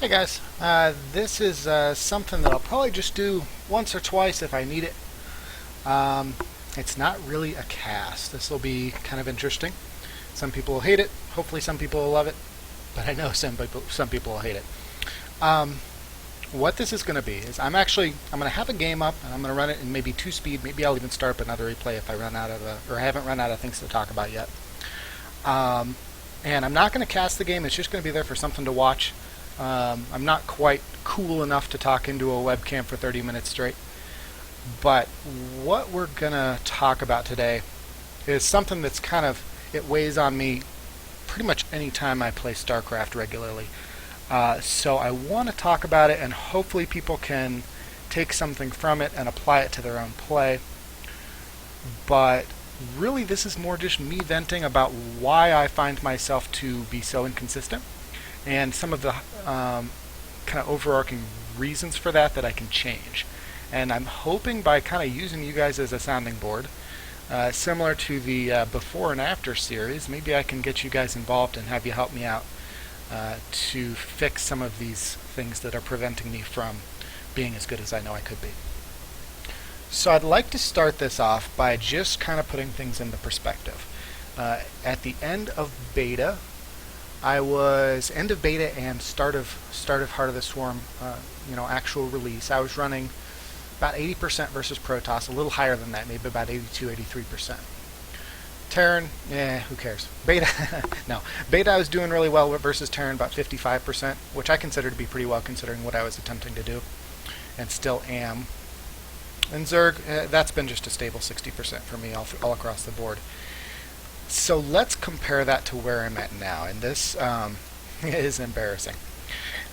Hey guys, this is something that I'll probably just do once or twice if I need it. Um, it's not really a cast. This will be kind of interesting. Some people will hate it. Hopefully some people will love it. But I know some people will hate it. Um, what this is going to be is I'm going to have a game up and I'm going to run it in maybe 2-speed. Maybe I'll even start up another replay if I run out of or I haven't run out of things to talk about yet. And I'm not going to cast the game. It's just going to be there for something to watch. I'm not quite cool enough to talk into a webcam for 30 minutes straight. But what we're going to talk about today is something that's it weighs on me pretty much any time I play StarCraft regularly. So I want to talk about it, and hopefully people can take something from it and apply it to their own play. But really this is more just me venting about why I find myself to be so inconsistent, and some of the kind of overarching reasons for that I can change. And I'm hoping by kind of using you guys as a sounding board, similar to the before and after series, maybe I can get you guys involved and have you help me out to fix some of these things that are preventing me from being as good as I know I could be. So I'd like to start this off by just kind of putting things into perspective. At the end of beta, end of beta and start of Heart of the Swarm, actual release, I was running about 80% versus Protoss, a little higher than that, maybe about 82-83%. Terran, who cares? Beta, no. Beta I was doing really well versus Terran, about 55%, which I consider to be pretty well considering what I was attempting to do, and still am. And Zerg, that's been just a stable 60% for me all across the board. So let's compare that to where I'm at now, and this is embarrassing.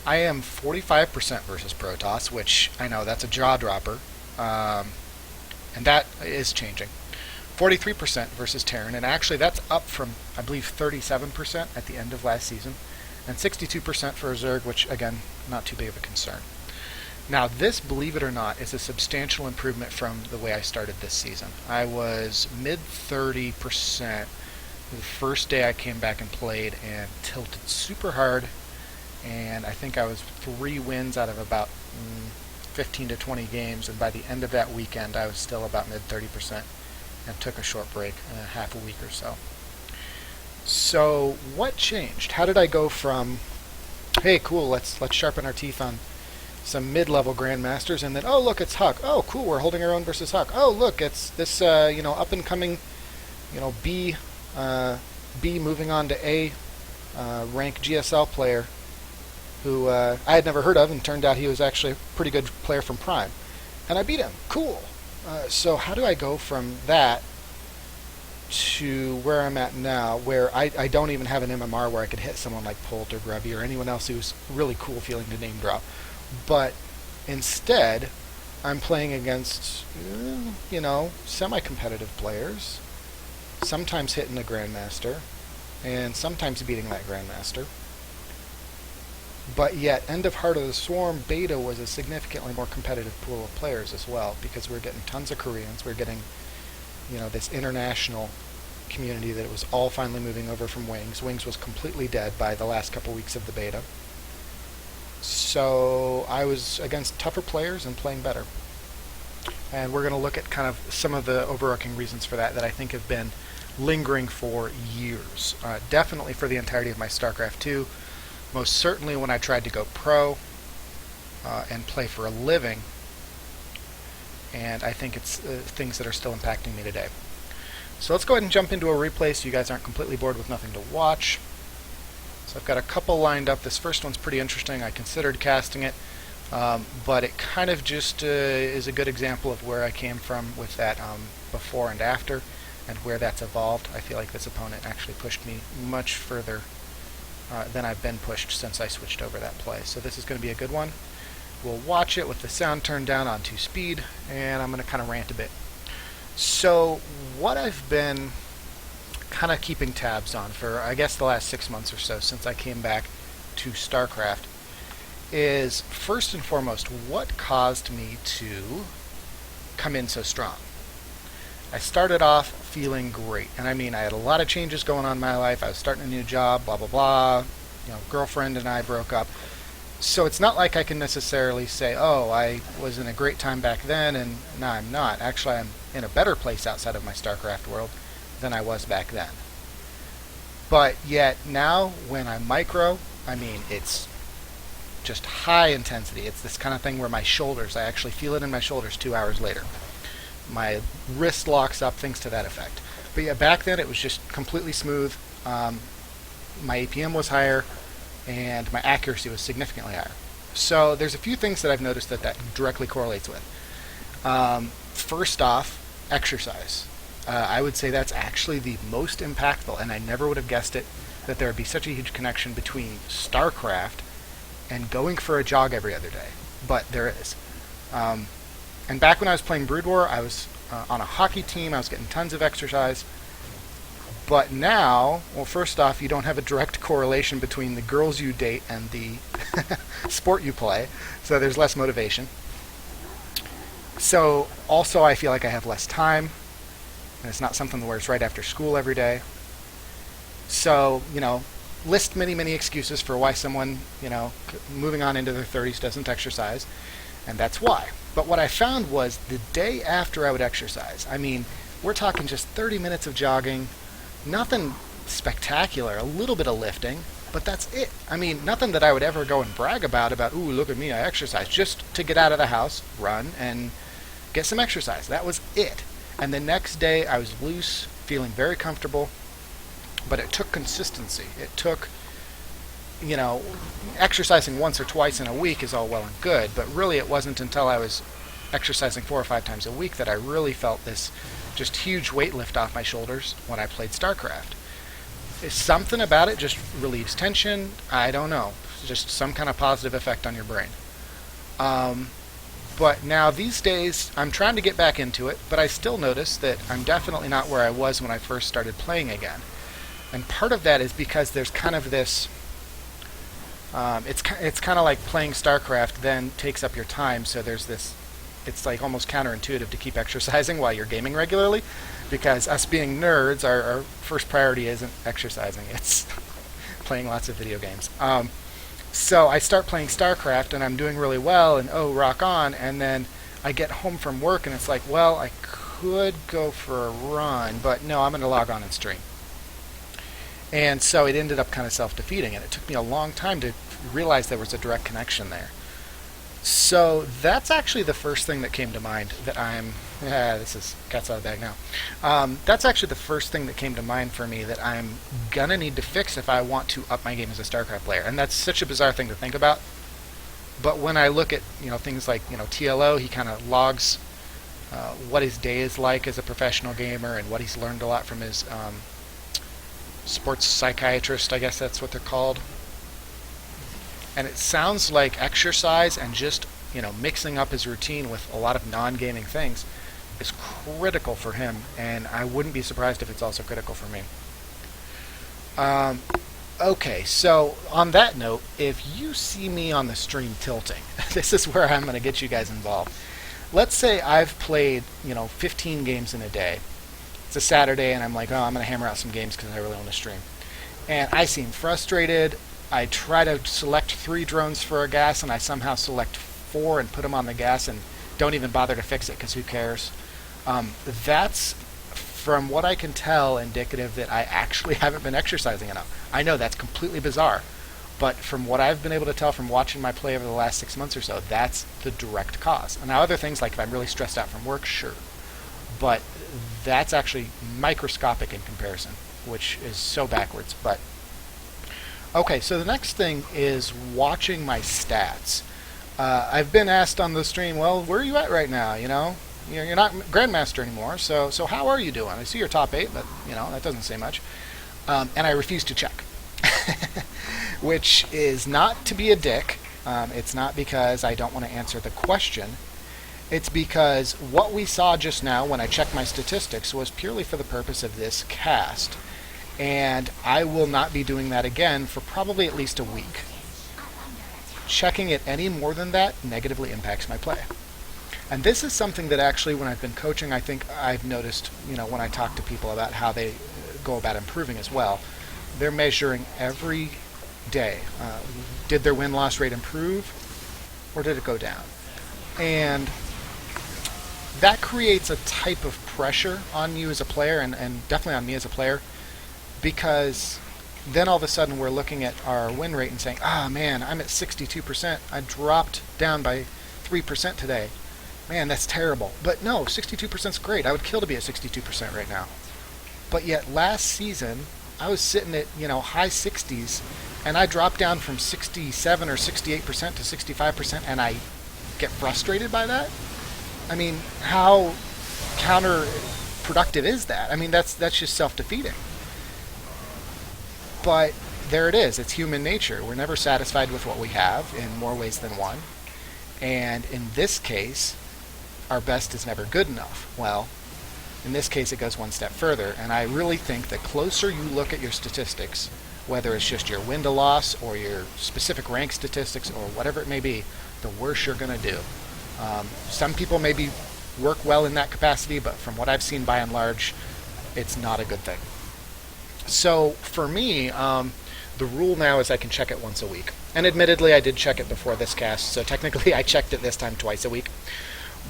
I am 45% versus Protoss, which I know that's a jaw dropper, and that is changing. 43% versus Terran, and actually that's up from, I believe, 37% at the end of last season, and 62% for Zerg, which again, not too big of a concern. Now this, believe it or not, is a substantial improvement from the way I started this season. I was mid 30% the first day I came back and played and tilted super hard, and I think I was 3 wins out of about 15 to 20 games, and by the end of that weekend I was still about mid 30% and took a short break, half a week or so. So what changed? How did I go from, hey cool, let's sharpen our teeth on some mid-level grandmasters, and then, oh look, it's Huck. Oh cool, we're holding our own versus Huck. Oh look, it's this up and coming B moving on to A rank GSL player who I had never heard of, and turned out he was actually a pretty good player from Prime, and I beat him. Cool. So how do I go from that to where I'm at now, where I don't even have an MMR where I could hit someone like Polt or Grubby or anyone else who's really cool feeling to name drop, but instead I'm playing against semi-competitive players, sometimes hitting a Grandmaster and sometimes beating that Grandmaster. But yet, end of Heart of the Swarm beta was a significantly more competitive pool of players as well, because we're getting tons of Koreans, we're getting this international community that it was all finally moving over from Wings. Wings was completely dead by the last couple weeks of the beta. So I was against tougher players and playing better. And we're going to look at kind of some of the overarching reasons for that I think have been lingering for years. Definitely for the entirety of my StarCraft 2. Most certainly when I tried to go pro and play for a living. And I think it's things that are still impacting me today. So let's go ahead and jump into a replay so you guys aren't completely bored with nothing to watch. So I've got a couple lined up. This first one's pretty interesting. I considered casting it, but it kind of just is a good example of where I came from with that before and after, and where that's evolved. I feel like this opponent actually pushed me much further than I've been pushed since I switched over that play. So this is going to be a good one. We'll watch it with the sound turned down on 2-speed, and I'm going to kind of rant a bit. So what I've been kind of keeping tabs on for, I guess, the last 6 months or so since I came back to StarCraft is, first and foremost, what caused me to come in so strong. I started off feeling great, and I mean, I had a lot of changes going on in my life. I was starting a new job, blah blah blah. Girlfriend and I broke up, So it's not like I can necessarily say, oh, I was in a great time back then, and now I'm not. Actually, I'm in a better place outside of my StarCraft world than I was back then. But yet now, when I micro, I mean, it's just high intensity. It's this kind of thing where my shoulders, I actually feel it in my shoulders 2 hours later. My wrist locks up, things to that effect. But yeah, back then it was just completely smooth. My APM was higher, and my accuracy was significantly higher. So there's a few things that I've noticed that directly correlates with. First off, exercise. I would say that's actually the most impactful, and I never would have guessed it, that there would be such a huge connection between StarCraft and going for a jog every other day. But there is. And back when I was playing Brood War, I was on a hockey team. I was getting tons of exercise. But now, well, first off, you don't have a direct correlation between the girls you date and the sport you play, so there's less motivation. So also, I feel like I have less time, and it's not something where it's right after school every day. So, list many, many excuses for why someone, moving on into their 30s doesn't exercise, and that's why. But what I found was the day after I would exercise, I mean, we're talking just 30 minutes of jogging, nothing spectacular, a little bit of lifting, but that's it. I mean, nothing that I would ever go and brag about, ooh, look at me, I exercise, just to get out of the house, run, and get some exercise. That was it. And the next day, I was loose, feeling very comfortable, but it took consistency. It took, exercising once or twice in a week is all well and good, but really it wasn't until I was exercising 4 or 5 times a week that I really felt this just huge weight lift off my shoulders when I played StarCraft. Something about it just relieves tension. I don't know. It's just some kind of positive effect on your brain. But now these days, I'm trying to get back into it, but I still notice that I'm definitely not where I was when I first started playing again. And part of that is because there's kind of this, it's kind of like playing StarCraft then takes up your time, so there's this, it's like almost counterintuitive to keep exercising while you're gaming regularly, because us being nerds, our first priority isn't exercising, it's playing lots of video games. So I start playing StarCraft and I'm doing really well, and oh, rock on, and then I get home from work and it's like, well, I could go for a run, but no, I'm going to log on and stream. And so it ended up kind of self-defeating, and it took me a long time to realize there was a direct connection there. So that's actually the first thing that came to mind that this is cat's out of the bag now. That's actually the first thing that came to mind for me that I'm gonna need to fix if I want to up my game as a StarCraft player. And that's such a bizarre thing to think about. But when I look at things like TLO, he kind of logs what his day is like as a professional gamer and what he's learned a lot from his sports psychiatrist, I guess that's what they're called. And it sounds like exercise and just mixing up his routine with a lot of non-gaming things is critical for him, and I wouldn't be surprised if it's also critical for me. Okay, so on that note, if you see me on the stream tilting, this is where I'm going to get you guys involved. Let's say I've played 15 games in a day. It's a Saturday, and I'm like, oh, I'm going to hammer out some games because I really want to stream. And I seem frustrated. I try to select 3 drones for a gas, and I somehow select 4 and put them on the gas and don't even bother to fix it because who cares? That's, from what I can tell, indicative that I actually haven't been exercising enough. I know that's completely bizarre, but from what I've been able to tell from watching my play over the last 6 months or so, that's the direct cause. And now other things, like if I'm really stressed out from work, sure. But that's actually microscopic in comparison, which is so backwards. But okay, so the next thing is watching my stats. I've been asked on the stream, well, where are you at right now? You're not Grandmaster anymore, so how are you doing? I see you're top 8, but that doesn't say much. And I refuse to check, which is not to be a dick. It's not because I don't want to answer the question. It's because what we saw just now when I checked my statistics was purely for the purpose of this cast. And I will not be doing that again for probably at least a week. Checking it any more than that negatively impacts my play. And this is something that actually, when I've been coaching, I think I've noticed, when I talk to people about how they go about improving as well. They're measuring every day. Did their win-loss rate improve, or did it go down? And that creates a type of pressure on you as a player, and definitely on me as a player, because then all of a sudden we're looking at our win rate and saying, man, I'm at 62%. I dropped down by 3% today. Man, that's terrible. But no, 62% is great. I would kill to be at 62% right now. But yet last season, I was sitting at, high 60s, and I dropped down from 67 or 68% to 65%, and I get frustrated by that? I mean, how counterproductive is that? I mean, that's just self-defeating. But there it is. It's human nature. We're never satisfied with what we have in more ways than one. And in this case, our best is never good enough. Well, in this case, it goes one step further. And I really think the closer you look at your statistics, whether it's just your win to loss or your specific rank statistics or whatever it may be, the worse you're going to do. Some people maybe work well in that capacity, but from what I've seen by and large, it's not a good thing. So for me, the rule now is I can check it once a week. And admittedly, I did check it before this cast, so technically I checked it this time twice a week.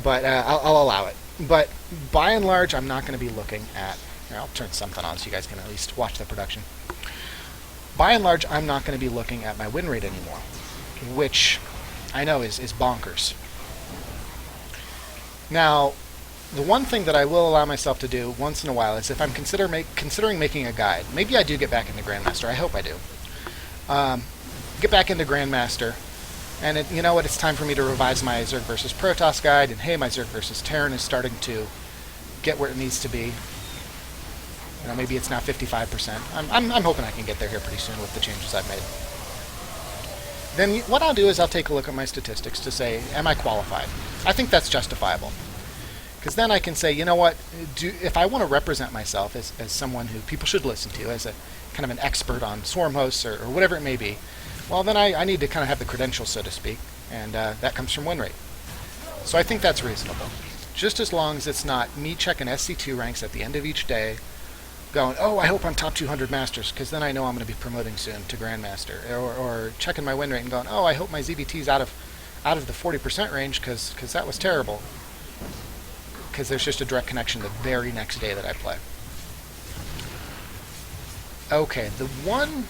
But I'll allow it. But by and large, I'm not going to be looking at... I'll turn something on so you guys can at least watch the production. By and large, I'm not going to be looking at my win rate anymore, which I know is bonkers. Now, the one thing that I will allow myself to do once in a while is if I'm considering making a guide, maybe I do get back into Grandmaster, I hope I do, get back into Grandmaster, and you know what, it's time for me to revise my Zerg versus Protoss guide, and hey, my Zerg versus Terran is starting to get where it needs to be. Maybe it's now 55%. I'm hoping I can get there here pretty soon with the changes I've made. Then what I'll do is I'll take a look at my statistics to say, am I qualified? I think that's justifiable. Because then I can say, you know what, if I want to represent myself as someone who people should listen to, as a kind of an expert on swarm hosts or whatever it may be, well, then I need to kind of have the credentials, so to speak, and that comes from win rate. So I think that's reasonable. Just as long as it's not me checking SC2 ranks at the end of each day, going, I hope I'm top 200 masters, because then I know I'm going to be promoting soon to Grandmaster, or checking my win rate and going, I hope my ZBT's out of the 40% range, because that was terrible. Because there's just a direct connection the very next day that I play. Okay, the one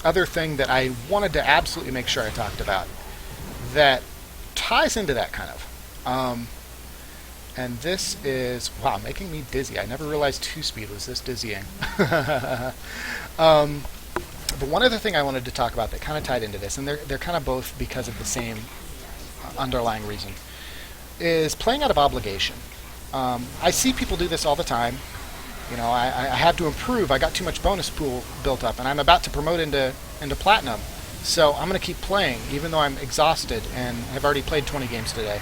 other thing that I wanted to absolutely make sure I talked about that ties into that kind of, and this is, wow, making me dizzy. I never realized 2-speed was this dizzying. But one other thing I wanted to talk about that kind of tied into this, and they're kind of both because of the same underlying reason, is playing out of obligation. I see people do this all the time. I have to improve. I got too much bonus pool built up, and I'm about to promote into Platinum. So I'm going to keep playing, even though I'm exhausted and have already played 20 games today.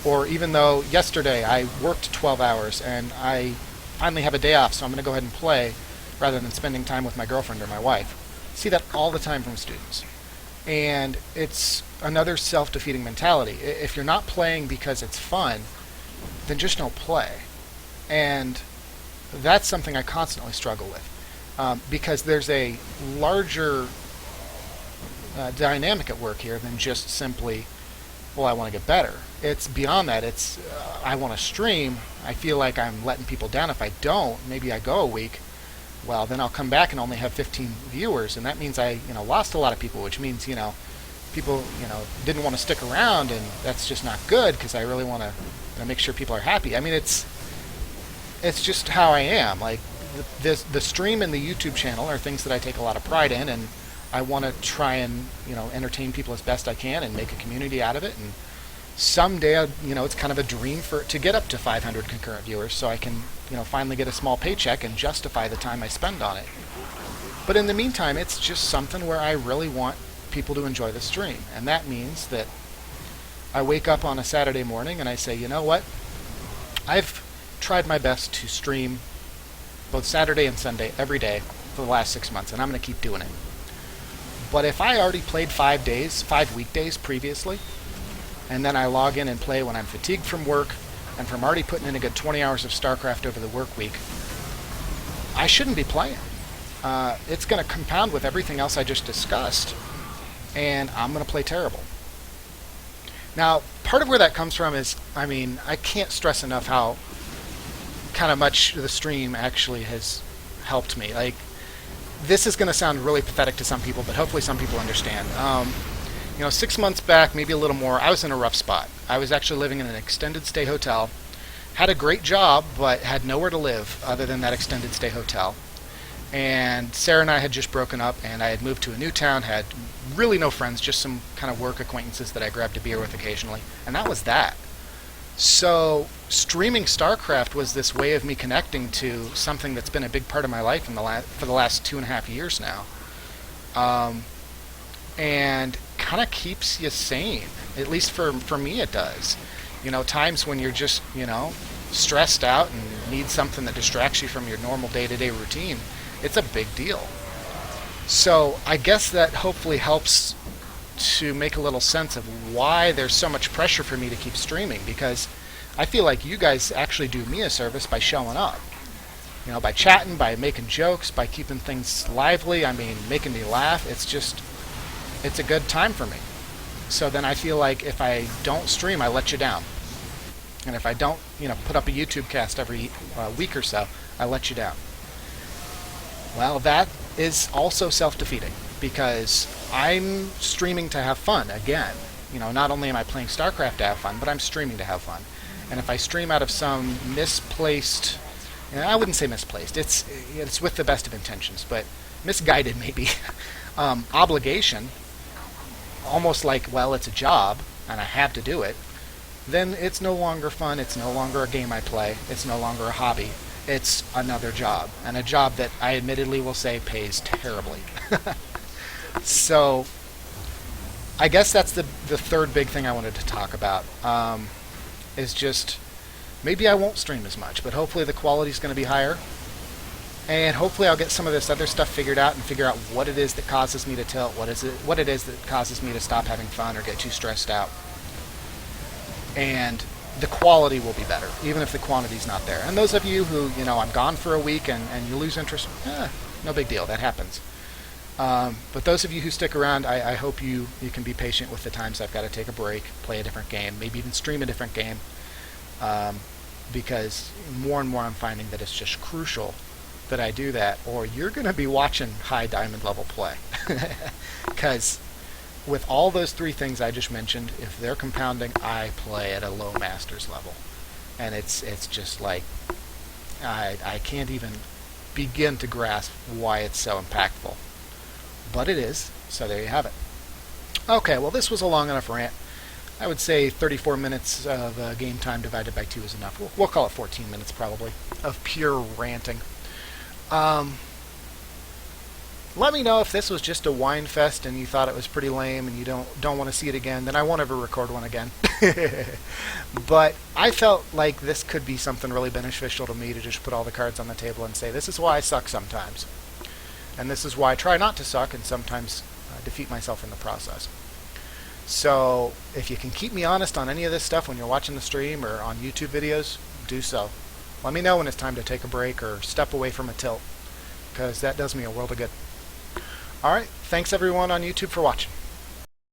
Or even though yesterday I worked 12 hours and I finally have a day off, so I'm going to go ahead and play rather than spending time with my girlfriend or my wife. I see that all the time from students. And it's another self-defeating mentality. If you're not playing because it's fun, then just don't play. And that's something I constantly struggle with. Because there's a larger dynamic at work here than just simply, I want to get better. It's beyond that. It's, I want to stream. I feel like I'm letting people down. If I don't, maybe I go a week, well, then I'll come back and only have 15 viewers, and that means I, lost a lot of people, which means, people, didn't want to stick around, and that's just not good, because I really want to make sure people are happy. I mean, it's just how I am. Like, the stream and the YouTube channel are things that I take a lot of pride in, and I want to try and, entertain people as best I can and make a community out of it. And someday, it's kind of a dream to get up to 500 concurrent viewers so I can, finally get a small paycheck and justify the time I spend on it. But in the meantime, it's just something where I really want people to enjoy the stream. And that means that I wake up on a Saturday morning and I say, you know what? I've tried my best to stream both Saturday and Sunday every day for the last 6 months, and I'm going to keep doing it. But if I already played 5 weekdays previously, and then I log in and play when I'm fatigued from work and from already putting in a good 20 hours of StarCraft over the work week, I shouldn't be playing. it's going to compound with everything else I just discussed, and I'm going to play terrible. Now, part of where that comes from is, I mean, I can't stress enough how kind of much the stream actually has helped me. Like, this is going to sound really pathetic to some people, but hopefully some people understand. 6 months back, maybe a little more, I was in a rough spot. I was actually living in an extended stay hotel, had a great job, but had nowhere to live other than that extended stay hotel. And Sarah and I had just broken up, and I had moved to a new town, had really no friends, just some kind of work acquaintances that I grabbed a beer with occasionally, and that was that. So streaming StarCraft was this way of me connecting to something that's been a big part of my life for the last 2.5 years now, and kind of keeps you sane. At least for me, it does. Times when you're just stressed out and need something that distracts you from your normal day-to-day routine, it's a big deal. So I guess that hopefully helps to make a little sense of why there's so much pressure for me to keep streaming, because I feel like you guys actually do me a service by showing up. By chatting, by making jokes, by keeping things lively, making me laugh. It's a good time for me. So then I feel like if I don't stream, I let you down. And if I don't, put up a YouTube cast every week or so, I let you down. Well, that is also self-defeating, because I'm streaming to have fun again. Not only am I playing StarCraft to have fun, but I'm streaming to have fun. And if I stream out of some misplaced, I wouldn't say misplaced, it's with the best of intentions, but misguided maybe, obligation, almost like, well, it's a job, and I have to do it, then it's no longer fun, it's no longer a game I play, it's no longer a hobby. It's another job, and a job that I admittedly will say pays terribly. So I guess that's the third big thing I wanted to talk about, is just maybe I won't stream as much, but hopefully the quality's going to be higher, and hopefully I'll get some of this other stuff figured out and figure out what it is that causes me to tilt, what it is that causes me to stop having fun or get too stressed out. And the quality will be better, even if the quantity's not there. And those of you who, I'm gone for a week and you lose interest, no big deal, that happens. But those of you who stick around, I hope you can be patient with the times I've got to take a break, play a different game, maybe even stream a different game, because more and more I'm finding that it's just crucial that I do that, or you're going to be watching high diamond level play. Because with all those three things I just mentioned, if they're compounding, I play at a low masters level. And it's just like, I can't even begin to grasp why it's so impactful. But it is, so there you have it. Okay, well, this was a long enough rant. I would say 34 minutes of game time divided by 2 is enough. We'll call it 14 minutes probably of pure ranting. Let me know if this was just a whine fest and you thought it was pretty lame and you don't want to see it again. Then I won't ever record one again. But I felt like this could be something really beneficial to me, to just put all the cards on the table and say, this is why I suck sometimes. And this is why I try not to suck and sometimes defeat myself in the process. So if you can keep me honest on any of this stuff when you're watching the stream or on YouTube videos, do so. Let me know when it's time to take a break or step away from a tilt, because that does me a world of good. Alright, thanks everyone on YouTube for watching.